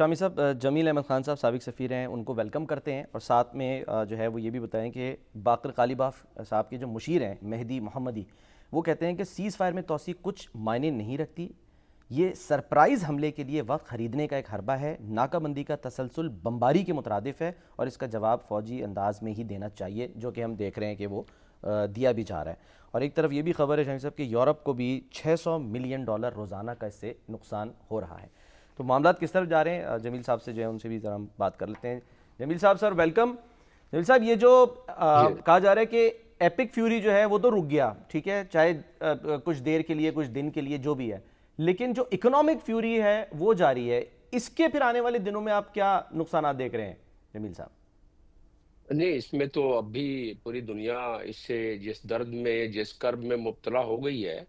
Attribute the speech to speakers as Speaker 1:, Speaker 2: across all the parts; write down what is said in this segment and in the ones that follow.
Speaker 1: शामी साहब, जमील अहमद ख़ान साहब साबिक सफ़ीर हैं, उनको वेलकम करते हैं और साथ में जो है वो ये भी बताएं कि बाकर कालीबाफ साहब के जो मुशीर हैं मेहदी मोहम्मदी, वो कहते हैं कि सीज़ फायर में तोसी कुछ मायने नहीं रखती, ये सरप्राइज़ हमले के लिए वक्त ख़रीदने का एक हरबा है, नाकाबंदी का तसलसल बमबारी के मुतरादिफ है और इसका जवाब फ़ौजी अंदाज में ही देना चाहिए, जो कि हम देख रहे हैं कि वो दिया भी जा रहा है। और एक तरफ ये भी खबर है शामी साहब कि यूरोप को भी $600 मिलियन रोज़ाना का इससे नुकसान हो रहा है। तो मामला किस तरफ जा रहे हैं, जमील साहब से जो है उनसे भी ज़रा हम बात कर लेते हैं। जमील साहब सर वेलकम। जमील साहब, ये जो कहा जा रहा है कि एपिक फ्यूरी जो है वो तो रुक गया, ठीक है, चाहे कुछ देर के लिए, कुछ दिन के लिए, जो भी है, लेकिन जो इकोनॉमिक फ्यूरी है वो जारी है। इसके फिर आने वाले दिनों में आप क्या नुकसान देख रहे हैं जमील साहब?
Speaker 2: नहीं, इसमें तो अभी पूरी दुनिया इससे जिस दर्द में, जिस कर्ब में मुब्तला हो गई है,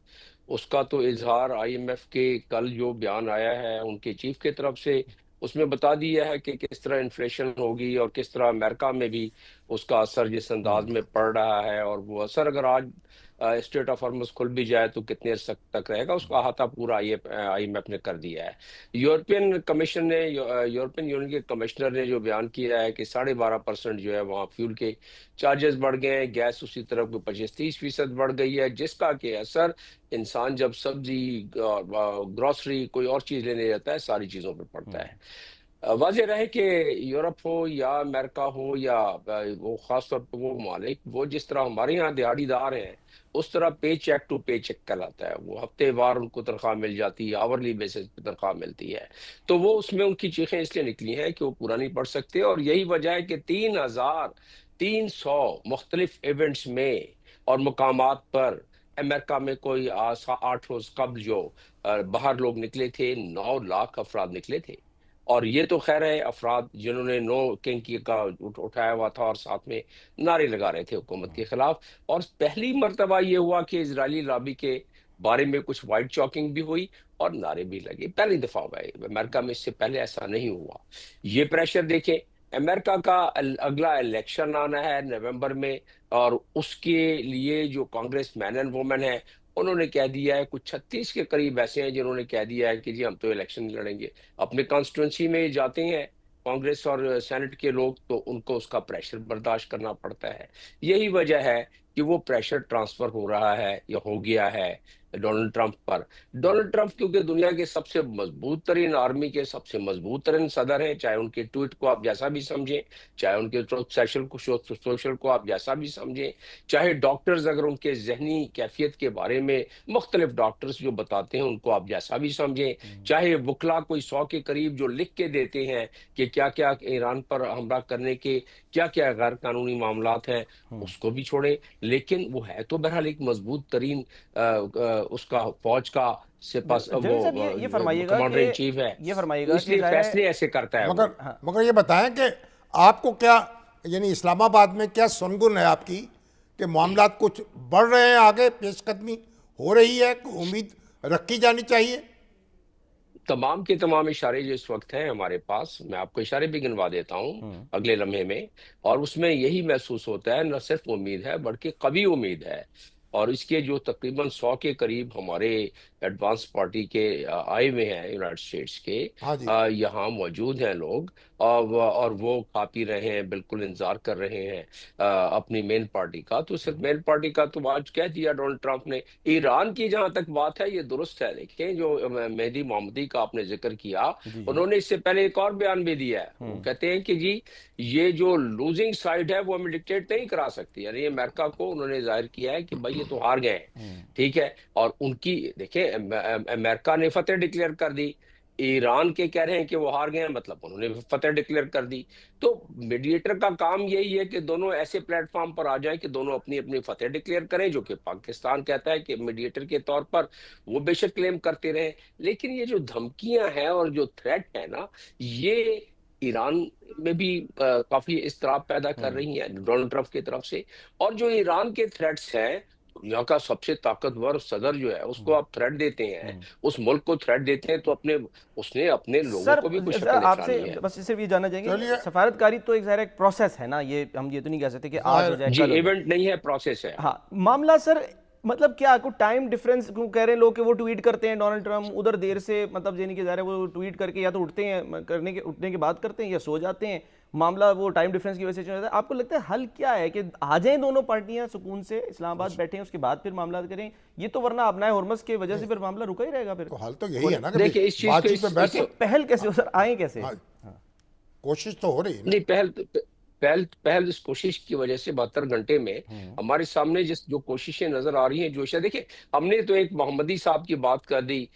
Speaker 2: उसका तो इजहार आईएमएफ के कल जो बयान आया है उनके चीफ की तरफ से, उसमें बता दिया है कि किस तरह इन्फ्लेशन होगी और किस तरह अमेरिका में भी उसका असर जिस अंदाज में पड़ रहा है, और वो असर अगर आज स्टेट ऑफ हॉर्मुज़ खुल भी जाए तो कितने अर्से तक रहेगा, उसका अहाता पूरा आईएमएफ ने कर दिया है। यूरोपियन कमीशन ने, यूरोपियन यूनियन के कमिश्नर ने जो बयान किया है कि 12.5% जो है वहाँ फ्यूल के चार्जेस बढ़ गए हैं, गैस उसी तरफ को 25-30% बढ़ गई है, जिसका कि असर इंसान जब सब्जी, ग्रोसरी, कोई और चीज लेने जाता है, सारी चीजों पर पड़ता है। वाज़ेह रहे कि यूरोप हो या अमेरिका हो या वो खास तौर पर वो मालिक, वो जिस तरह हमारे यहाँ दिहाड़ीदार हैं, उस तरह पे चेक टू पे चेक कहलाता है। वो हफ्तेवार उनको तनख्वाह मिल जाती है, आवरली बेसिस पे तनख्वाह मिलती है। तो वो उसमें उनकी चीखें इसलिए निकली हैं कि वो पूरा नहीं पढ़ सकते, और यही वजह है कि 3,300 मुख्तलिफ इवेंट्स में और मुकामात पर अमेरिका में कोई 8 रोज कबल जो बाहर लोग निकले थे, 9 लाख अफराद निकले थे। और ये तो खैर है अफराद जिन्होंने नो किंग की का उठाया हुआ था और साथ में नारे लगा रहे थे हुकूमत के खिलाफ। और पहली मर्तबा ये हुआ कि इजरायली लॉबी के बारे में कुछ वाइट चॉकिंग भी हुई और नारे भी लगे। पहली दफा हुआ है अमेरिका में, इससे पहले ऐसा नहीं हुआ। ये प्रेशर देखें, अमेरिका का अगला इलेक्शन आना है नवंबर में, और उसके लिए जो कांग्रेस मैन एंड वुमेन है, उन्होंने कह दिया है, कुछ 36 के करीब ऐसे हैं जिन्होंने कह दिया है कि जी हम तो इलेक्शन लड़ेंगे। अपने कॉन्स्टिट्यूंसी में जाते हैं कांग्रेस और सेनेट के लोग, तो उनको उसका प्रेशर बर्दाश्त करना पड़ता है। यही वजह है कि वो प्रेशर ट्रांसफर हो रहा है या हो गया है डोनाल्ड ट्रंप पर। डोनाल्ड ट्रंप क्योंकि दुनिया के सबसे मजबूत तरीन आर्मी के सबसे मजबूत तरीन सदर हैं, चाहे उनके ट्वीट को आप जैसा भी समझें, चाहे उनके सोशल को आप जैसा भी समझें, चाहे डॉक्टर्स अगर उनके जहनी कैफियत के बारे में मुख्तलिफ डॉक्टर्स जो बताते हैं उनको आप जैसा भी समझें, चाहे वकला कोई 100 के करीब जो लिख के देते हैं कि क्या क्या ईरान पर हमला करने के क्या क्या गैर कानूनी मामलात हैं, उसको भी छोड़े। लेकिन वो है तो बहरहाल एक मजबूत तरीन उसका फौज का सिपा
Speaker 1: जमील साहब, ये
Speaker 2: वो
Speaker 1: फरमाइएगा
Speaker 2: कमांडर
Speaker 1: कि
Speaker 2: इन चीफ है,
Speaker 1: ये
Speaker 2: तो
Speaker 1: फरमाइएगा कि
Speaker 2: इसलिए
Speaker 1: ज़ाहिर है।
Speaker 2: फैसले ऐसे करता है
Speaker 3: मगर
Speaker 2: वो।
Speaker 1: हाँ,
Speaker 3: मगर ये बताएं कि आपको क्या, यानी इस्लामाबाद में क्या सुनगुन है आपकी कि मामलात कुछ बढ़ रहे हैं, आगे पेशकदमी हो रही है, उम्मीद रखी जानी चाहिए?
Speaker 2: तमाम के तमाम इशारे जो इस वक्त हैं हमारे पास, मैं आपको इशारे भी गिनवा देता हूँ अगले लम्हे में, और उसमें यही महसूस होता है न सिर्फ उम्मीद है बल्कि कभी उम्मीद है। और इसके जो तकरीबन 100 के करीब हमारे एडवांस पार्टी के आए हुए हैं यूनाइटेड स्टेट्स के,
Speaker 3: हाँ जी।
Speaker 2: यहाँ मौजूद हैं लोग, और वो खा पी रहे हैं, बिल्कुल इंतजार कर रहे हैं अपनी मेन पार्टी का। तो सिर्फ मेन पार्टी का तो आज कह दिया डोनाल्ड ट्रंप ने। ईरान की जहां तक बात है, ये दुरुस्त है। देखें, जो मेहदी मोहम्मदी का आपने जिक्र किया,
Speaker 1: जी जी।
Speaker 2: उन्होंने इससे पहले एक और बयान भी दिया है। वो कहते हैं कि जी ये जो लूजिंग साइड है वो हमें डिक्टेट नहीं करा सकती, यानी अमेरिका को उन्होंने जाहिर किया है कि भाई ये तो हार गए हैं, ठीक है। और उनकी देखें, अमेरिका ने फतेह डिक्लेयर कर दी, ईरान के कह रहे हैं कि वो हार गए हैं, मतलब उन्होंने फतेह डिक्लेयर कर दी। तो मीडिएटर का काम यही है कि दोनों ऐसे प्लेटफॉर्म पर आ जाएं कि दोनों अपनी अपनी फतेह डिक्लेयर करें, जो कि पाकिस्तान कहता है कि मीडिएटर के तौर पर वो बेशक क्लेम करते रहे। लेकिन ये जो धमकियां हैं और जो थ्रेट है ना, ये ईरान में भी काफी इस्तराब पैदा कर रही है डोनाल्ड ट्रंप की तरफ से। और जो ईरान के थ्रेट्स हैं, दुनिया का सबसे ताकतवर सदर जो है उसको आप थ्रेट देते हैं, उस मुल्क को थ्रेट देते हैं, तो अपने उसने अपने लोगों
Speaker 1: सर
Speaker 2: को भी कुछ
Speaker 1: जरा
Speaker 2: शक्ल
Speaker 1: आपसे
Speaker 2: दिखलानी है।
Speaker 1: बस सिर्फ ये जानना चाहेंगे,
Speaker 3: चलिए।
Speaker 1: सफारतकारी तो एक ज़ाहिर एक प्रोसेस है ना, ये हम ये तो नहीं कह सकते कि आज हो
Speaker 3: जाहिर।
Speaker 1: जाए
Speaker 2: जी,
Speaker 1: कल हो जाए।
Speaker 2: इवेंट नहीं है, प्रोसेस है।
Speaker 1: हाँ, मामला सर मतलब क्या को टाइम डिफरेंस क्यों कह रहे हैं लोग कि वो ट्वीट करते हैं डोनाल्ड ट्रम्प उधर देर से, मतलब ये नहीं कि जा रहे वो ट्वीट करके या तो उठते हैं उठने के बाद करते हैं या सो जाते हैं, मामला वो टाइम डिफरेंस की वजह से चल जाता है। आपको लगता है हल क्या है कि आ जाएं दोनों पार्टियां सुकून से इस्लामाबाद बैठें उसके बाद फिर मामला करें? ये तो वरना अपना हॉर्मस की वजह से फिर मामला रुका ही रहेगा फिर।
Speaker 3: तो हाल तो यही है ना कि
Speaker 2: देखिए इस चीज को
Speaker 3: बातचीत पे बैठ
Speaker 1: तो पहल कैसे हो सर, आए कैसे?
Speaker 3: हाँ, कोशिश तो हो रही है ना।
Speaker 2: नहीं, पहल इस कोशिश की वजह से 72 घंटे में हमारे सामने जिस जो कोशिशें नजर आ रही हैं, जो शायद देखिए हमने तो एक मोहम्मदी साहब की बात कर दी,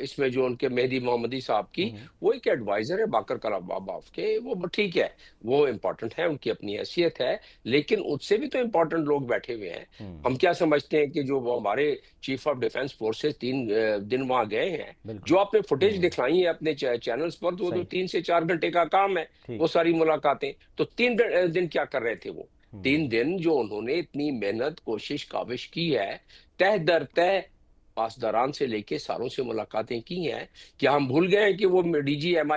Speaker 2: इसमें जो उनके मेहदी मोहम्मदी साहब की, वो एक एडवाइजर है बाकर कलाबाफ के, वो ठीक है, वो इम्पोर्टेंट है, उनकी अपनी हैसियत है, लेकिन उससे भी तो इम्पोर्टेंट लोग बैठे हुए हैं। हम क्या समझते हैं कि जो वो हमारे चीफ ऑफ डिफेंस फोर्सेस 3 दिन वहां गए हैं, जो आपने फुटेज दिखलाई है अपने चैनल्स पर, तो वो तो 3 से 4 घंटे का काम है
Speaker 1: ठीक।
Speaker 2: वो सारी मुलाकातें। तो 3 दिन क्या कर रहे थे वो? 3 दिन जो उन्होंने इतनी मेहनत कोशिश काविश की है, तह दर तह पासदारान से लेके सारों से मुलाकातें की हैं, क्या हम भूल गए हैं कि वो DG MI